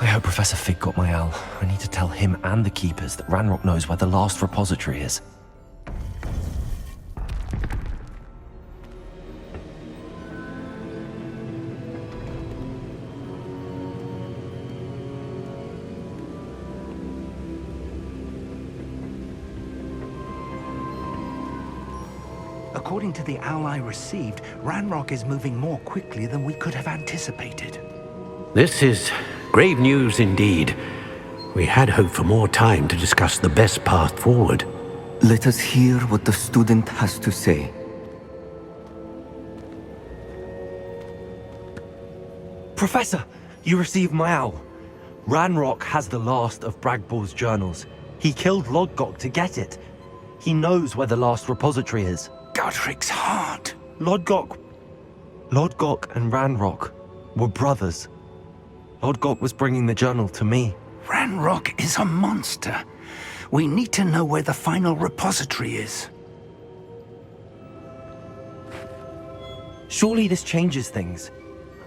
I hope Professor Fig got my owl. I need to tell him and the Keepers that Ranrock knows where the last repository is. According to the owl I received, Ranrock is moving more quickly than we could have anticipated. This is grave news indeed. We had hoped for more time to discuss the best path forward. Let us hear what the student has to say. Professor, you received my owl. Ranrock has the last of Bragbor's journals. He killed Lodgok to get it. He knows where the last repository is. Godric's heart. Lodgok and Ranrock were brothers. Lodgok was bringing the journal to me. Ranrock is a monster. We need to know where the final repository is. Surely this changes things.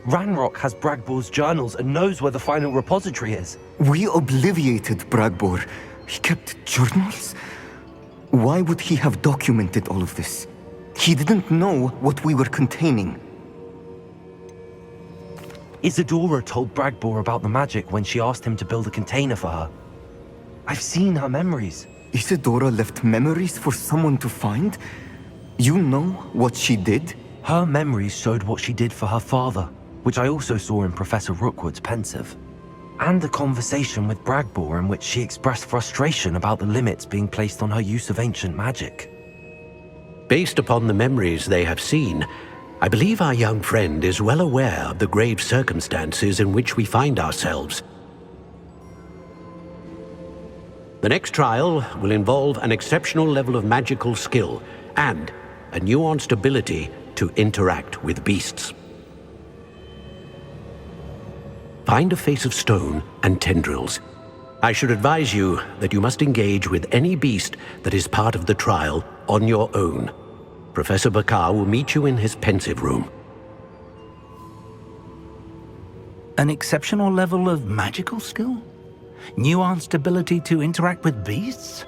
Ranrock has Bragbor's journals and knows where the final repository is. We obliviated Bragbor. He kept journals? Why would he have documented all of this? He didn't know what we were containing. Isadora told Bragbor about the magic when she asked him to build a container for her. I've seen her memories. Isadora left memories for someone to find? You know what she did? Her memories showed what she did for her father, which I also saw in Professor Rookwood's pensive. And a conversation with Bragbor in which she expressed frustration about the limits being placed on her use of ancient magic. Based upon the memories they have seen, I believe our young friend is well aware of the grave circumstances in which we find ourselves. The next trial will involve an exceptional level of magical skill and a nuanced ability to interact with beasts. Find a face of stone and tendrils. I should advise you that you must engage with any beast that is part of the trial on your own. Professor Bakar will meet you in his pensive room. An exceptional level of magical skill? Nuanced ability to interact with beasts?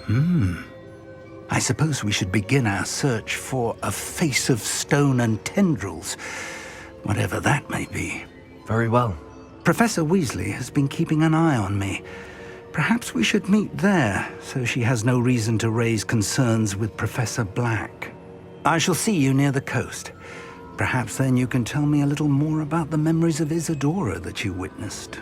I suppose we should begin our search for a face of stone and tendrils, whatever that may be. Very well. Professor Weasley has been keeping an eye on me. Perhaps we should meet there, so she has no reason to raise concerns with Professor Black. I shall see you near the coast. Perhaps then you can tell me a little more about the memories of Isadora that you witnessed.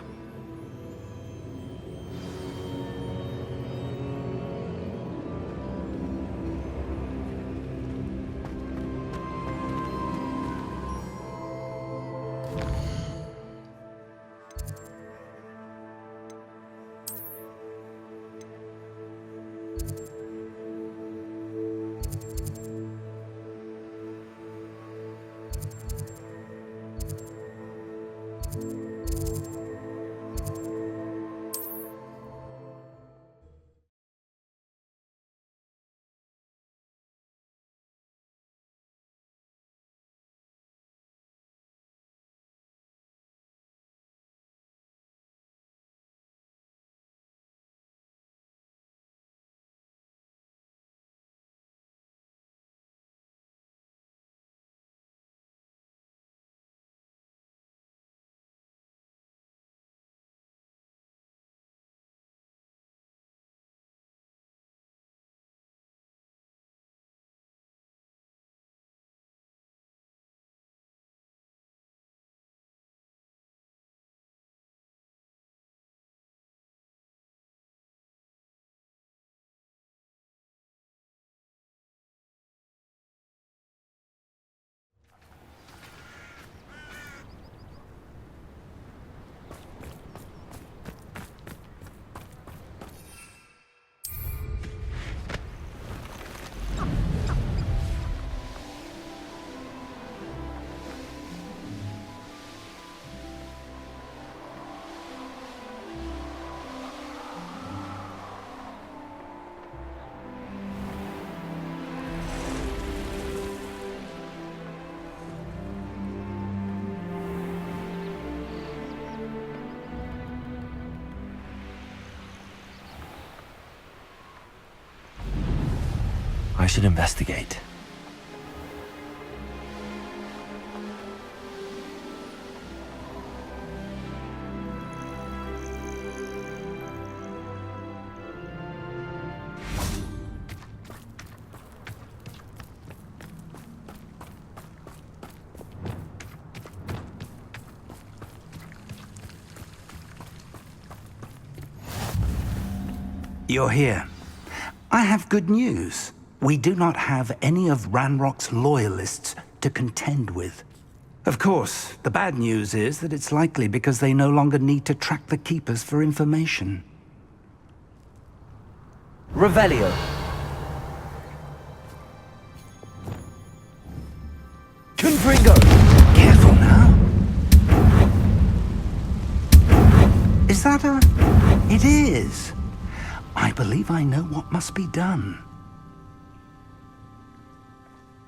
I should investigate. You're here. I have good news. We do not have any of Ranrock's loyalists to contend with. Of course, the bad news is that it's likely because they no longer need to track the Keepers for information. Revelio. Confringo! Careful now. Is that a... It is. I believe I know what must be done.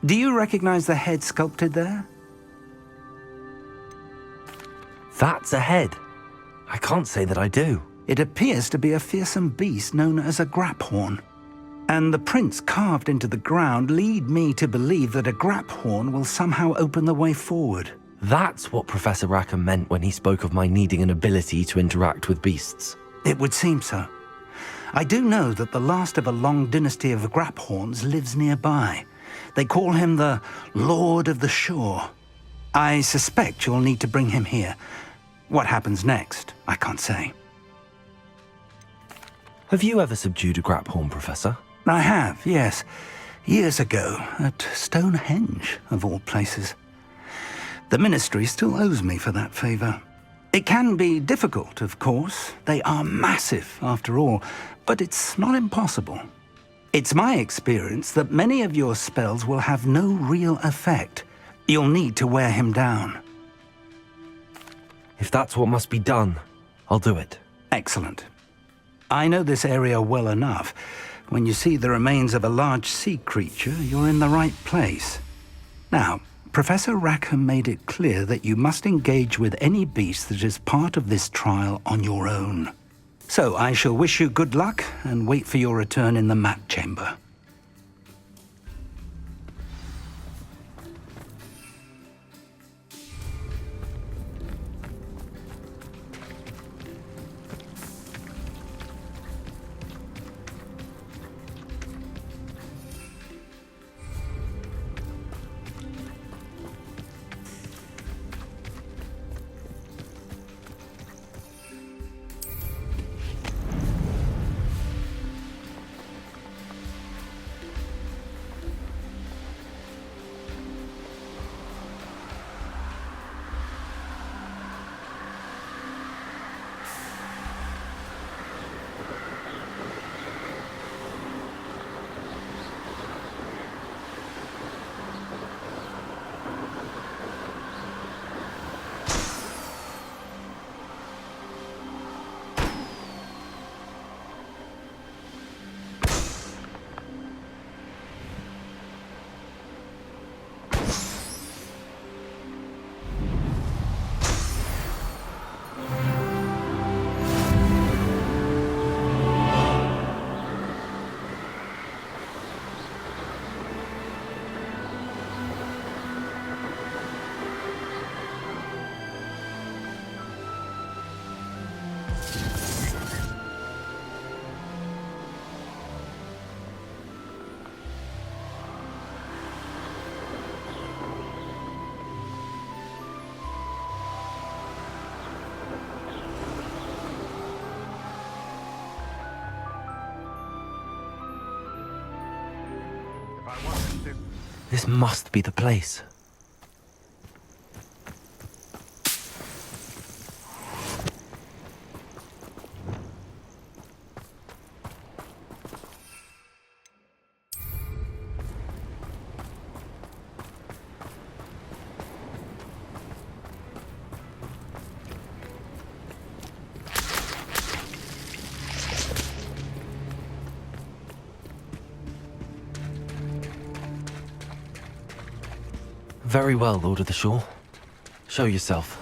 Do you recognize the head sculpted there? That's a head. I can't say that I do. It appears to be a fearsome beast known as a graphorn. And the prints carved into the ground lead me to believe that a graphorn will somehow open the way forward. That's what Professor Rackham meant when he spoke of my needing an ability to interact with beasts. It would seem so. I do know that the last of a long dynasty of graphorns lives nearby. They call him the Lord of the Shore. I suspect you'll need to bring him here. What happens next, I can't say. Have you ever subdued a graphorn, Professor? I have, yes. Years ago, at Stonehenge, of all places. The Ministry still owes me for that favor. It can be difficult, of course. They are massive, after all, but it's not impossible. It's my experience that many of your spells will have no real effect. You'll need to wear him down. If that's what must be done, I'll do it. Excellent. I know this area well enough. When you see the remains of a large sea creature, you're in the right place. Now, Professor Rackham made it clear that you must engage with any beast that is part of this trial on your own. So I shall wish you good luck and wait for your return in the map chamber. This must be the place. Very well, Lord of the Shore. Show yourself.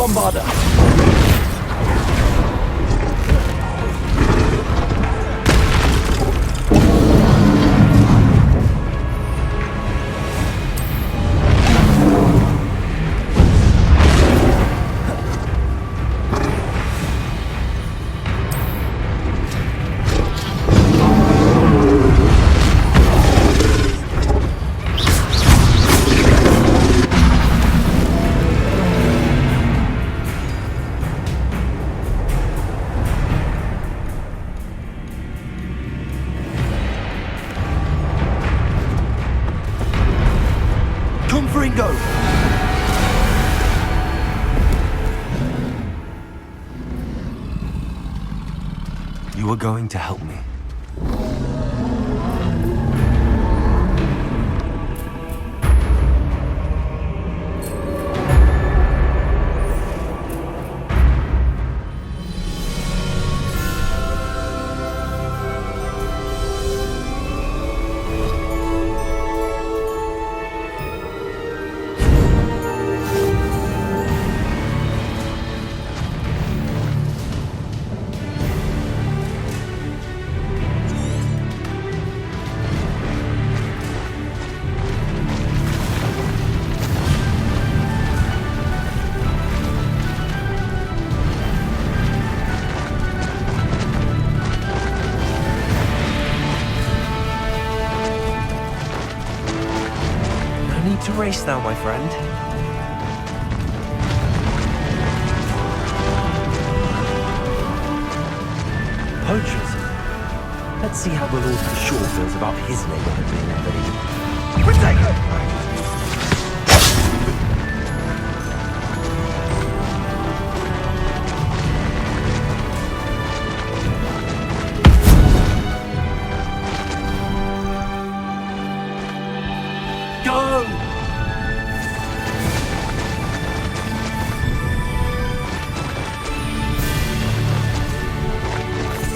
Bombarder! Ringo! You are going to help me. To race now, my friend. Poachers? Let's see how the Lord of the Shore feels about his neighborhood being invaded. Protect!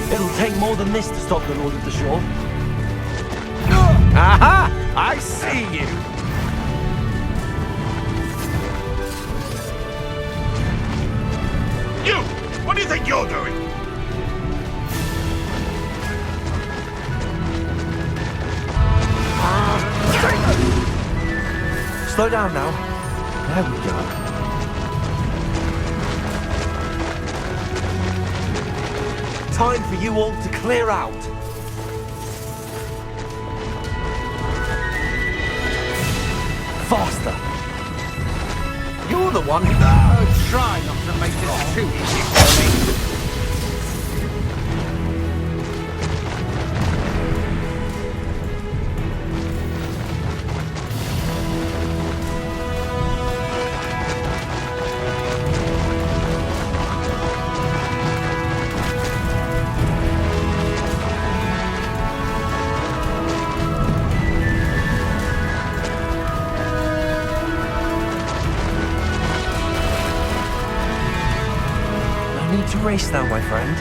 It'll take more than this to stop the Lord of the Shore. Aha! I see you! You! What do you think you're doing? Slow down now. There we go. Time for you all to clear out. Faster. You're the one who... try not to make this too easy for me. To race now, my friend.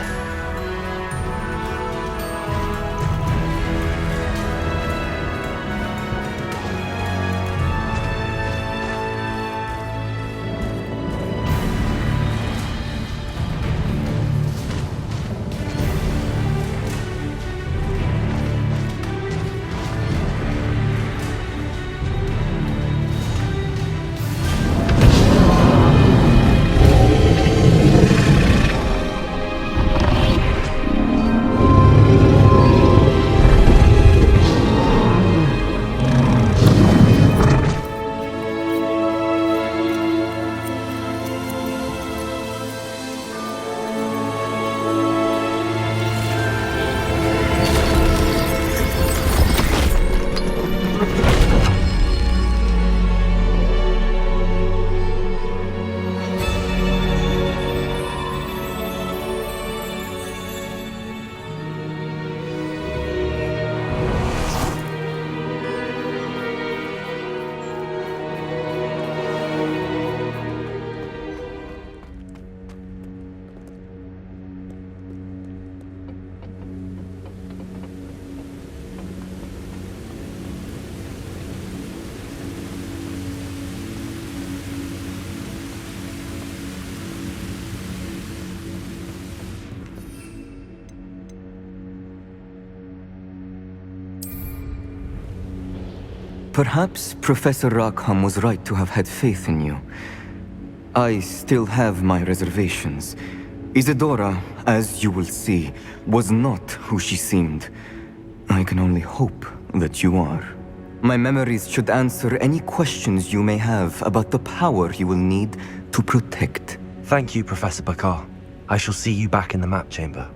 Perhaps Professor Rackham was right to have had faith in you. I still have my reservations. Isadora, as you will see, was not who she seemed. I can only hope that you are. My memories should answer any questions you may have about the power you will need to protect. Thank you, Professor Bakar. I shall see you back in the map chamber.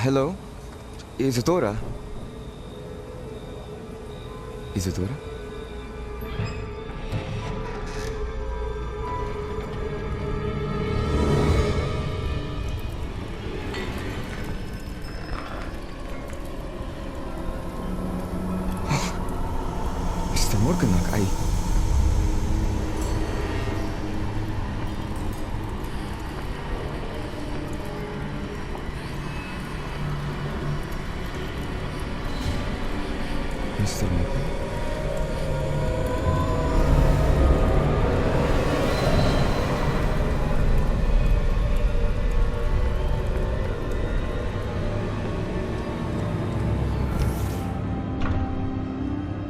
Hello? Isadora? Isadora? Mr. Morganach, Mr. Morgan?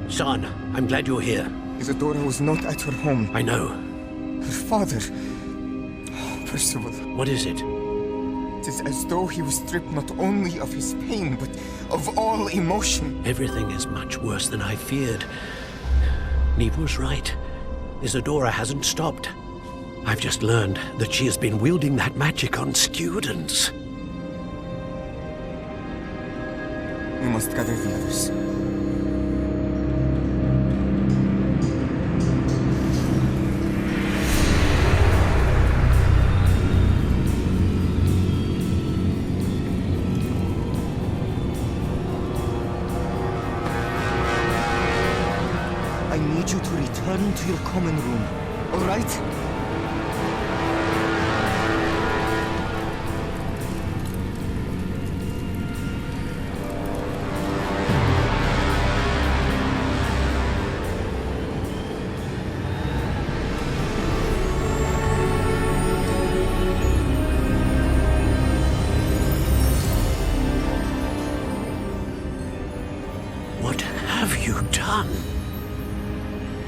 Son, I'm glad you're here. Isadora was not at her home. I know. Her father... Percival. What is it? It is as though he was stripped not only of his pain, but of all emotion. Everything is much worse than I feared. Neve was right. Isadora hasn't stopped. I've just learned that she has been wielding that magic on students. We must gather the others. I need you to return to your common room, all right? What have you done?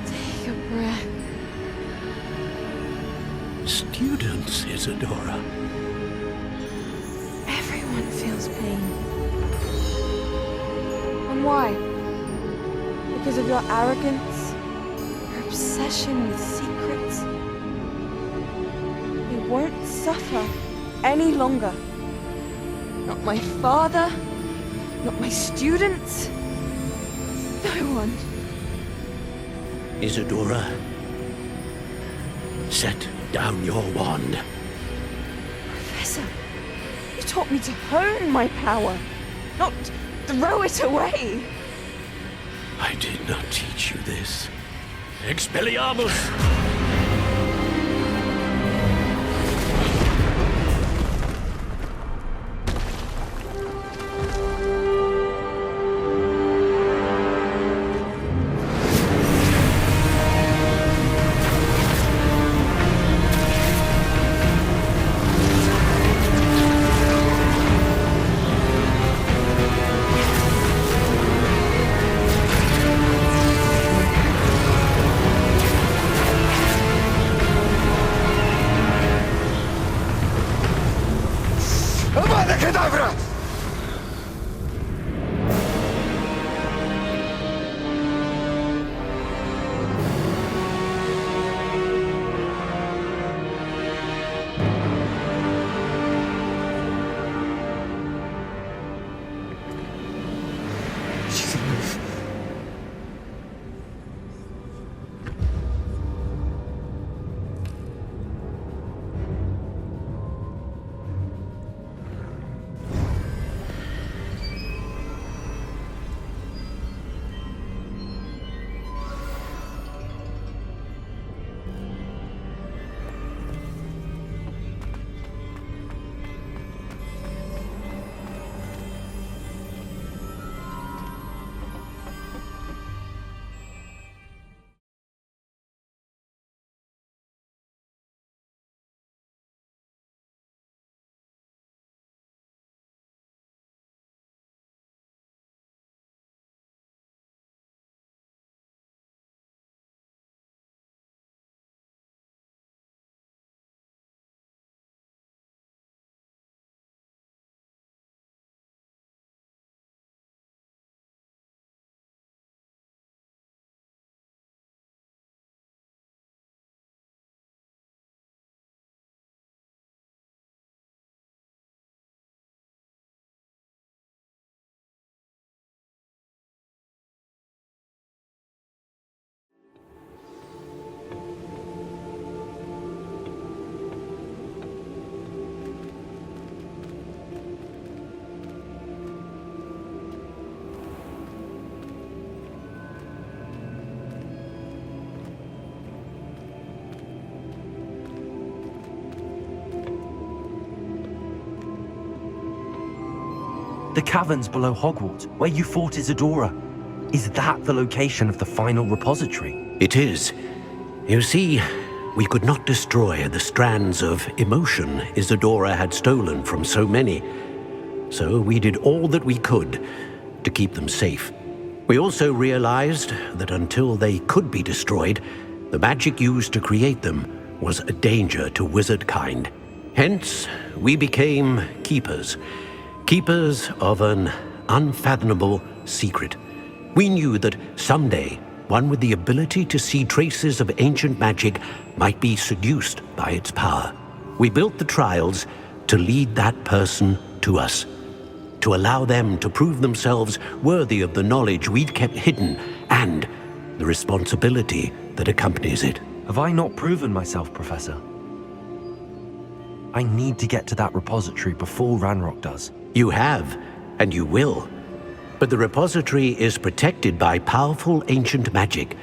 Take a breath. Students, Isadora. Everyone feels pain. And why? Because of your arrogance? Your obsession with secrets? You won't suffer any longer. Not my father, not my students. No one. Isadora, set down your wand. Professor, you taught me to hone my power, not throw it away. I did not teach you this. Expelliarmus! The caverns below Hogwarts, where you fought Isadora. Is that the location of the final repository? It is. You see, we could not destroy the strands of emotion Isadora had stolen from so many. So we did all that we could to keep them safe. We also realized that until they could be destroyed, the magic used to create them was a danger to wizard kind. Hence, we became keepers. Keepers of an unfathomable secret. We knew that someday, one with the ability to see traces of ancient magic might be seduced by its power. We built the trials to lead that person to us, to allow them to prove themselves worthy of the knowledge we'd kept hidden and the responsibility that accompanies it. Have I not proven myself, Professor? I need to get to that repository before Ranrock does. You have, and you will. But the repository is protected by powerful ancient magic.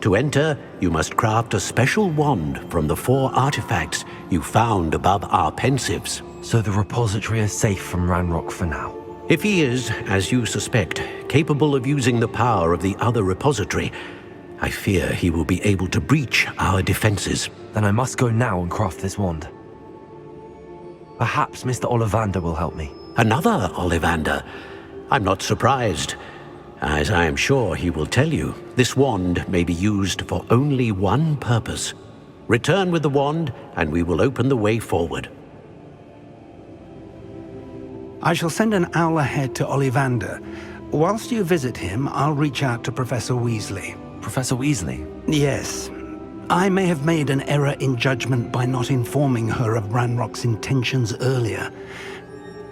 To enter, you must craft a special wand from the 4 artifacts you found above our pensives. So the repository is safe from Ranrock for now. If he is, as you suspect, capable of using the power of the other repository, I fear he will be able to breach our defenses. Then I must go now and craft this wand. Perhaps Mr. Ollivander will help me. Another Ollivander? I'm not surprised. As I am sure he will tell you, this wand may be used for only one purpose. Return with the wand, and we will open the way forward. I shall send an owl ahead to Ollivander. Whilst you visit him, I'll reach out to Professor Weasley. Professor Weasley? Yes. I may have made an error in judgment by not informing her of Ranrock's intentions earlier.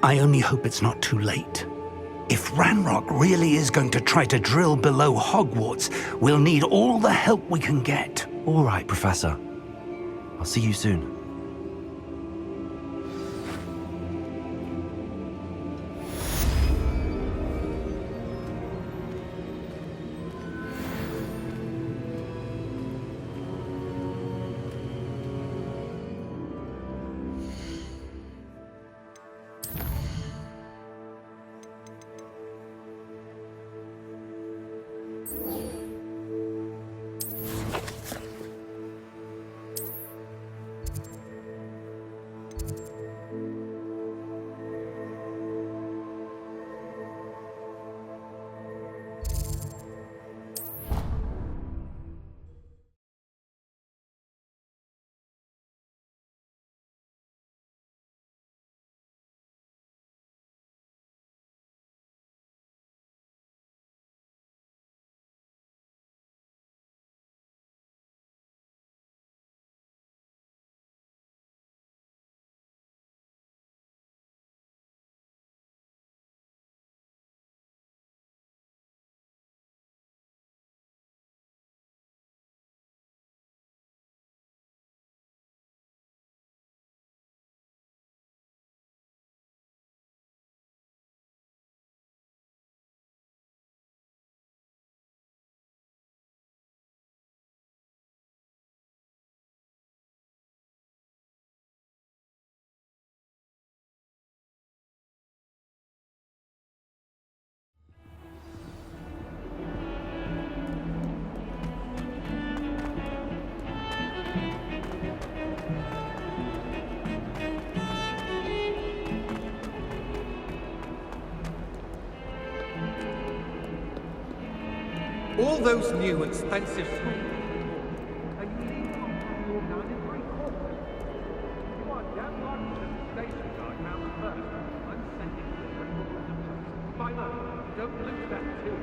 I only hope it's not too late. If Ranrock really is going to try to drill below Hogwarts, we'll need all the help we can get. All right, Professor. I'll see you soon. All those new expensive schools. And you leave them on down in 3/4. You are damn right to the station guard round the first. I'm sending you a report of the post. By the way, don't lose that too.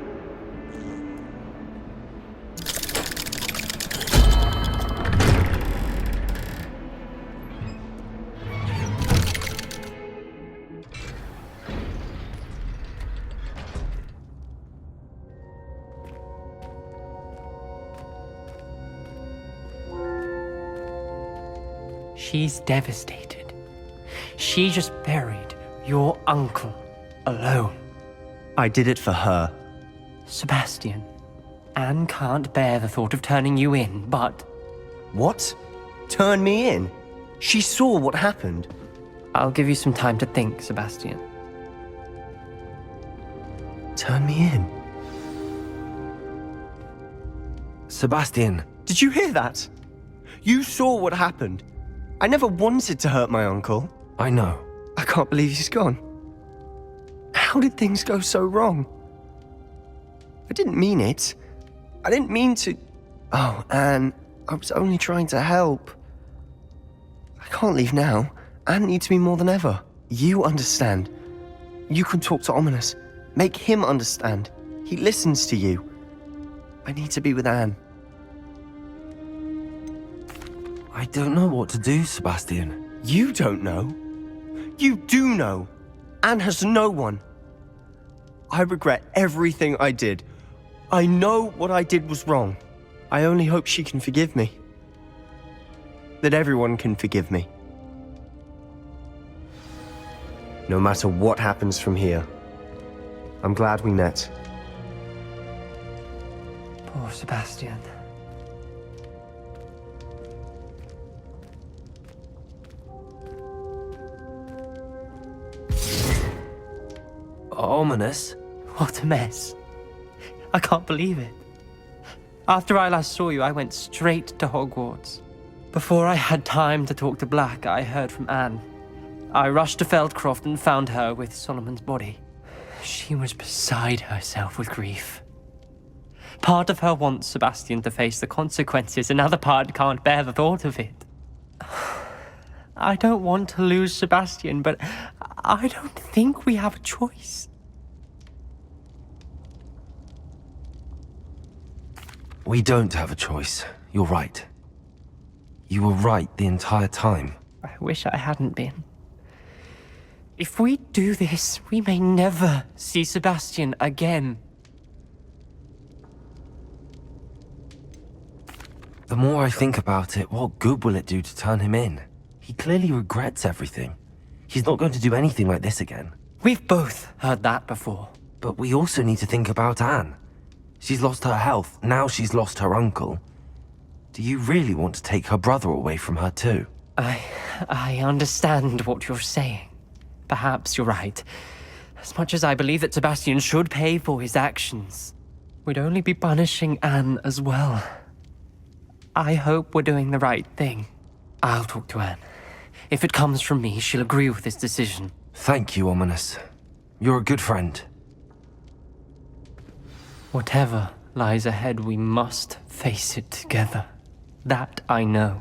She's devastated. She just buried your uncle alone. I did it for her. Sebastian, Anne can't bear the thought of turning you in, but What? Turn me in? She saw what happened. I'll give you some time to think, Sebastian. Turn me in? Sebastian, Did you hear that? You saw what happened. I never wanted to hurt my uncle. I know. I can't believe he's gone. How did things go so wrong? I didn't mean it. I didn't mean to... Oh, Anne, I was only trying to help. I can't leave now. Anne needs me more than ever. You understand. You can talk to Ominous. Make him understand. He listens to you. I need to be with Anne. I don't know what to do, Sebastian. You don't know. You do know. Anne has no one. I regret everything I did. I know what I did was wrong. I only hope she can forgive me. That everyone can forgive me. No matter what happens from here, I'm glad we met. Poor Sebastian. Ominous? What a mess. I can't believe it. After I last saw you, I went straight to Hogwarts. Before I had time to talk to Black, I heard from Anne. I rushed to Feldcroft and found her with Solomon's body. She was beside herself with grief. Part of her wants Sebastian to face the consequences, another part can't bear the thought of it. I don't want to lose Sebastian, but I don't think we have a choice. We don't have a choice. You're right. You were right the entire time. I wish I hadn't been. If we do this, we may never see Sebastian again. The more I think about it, what good will it do to turn him in? He clearly regrets everything. He's not going to do anything like this again. We've both heard that before. But we also need to think about Anne. She's lost her health, now she's lost her uncle. Do you really want to take her brother away from her too? I understand what you're saying. Perhaps you're right. As much as I believe that Sebastian should pay for his actions, we'd only be punishing Anne as well. I hope we're doing the right thing. I'll talk to Anne. If it comes from me, she'll agree with this decision. Thank you, Ominous. You're a good friend. Whatever lies ahead, we must face it together. That I know.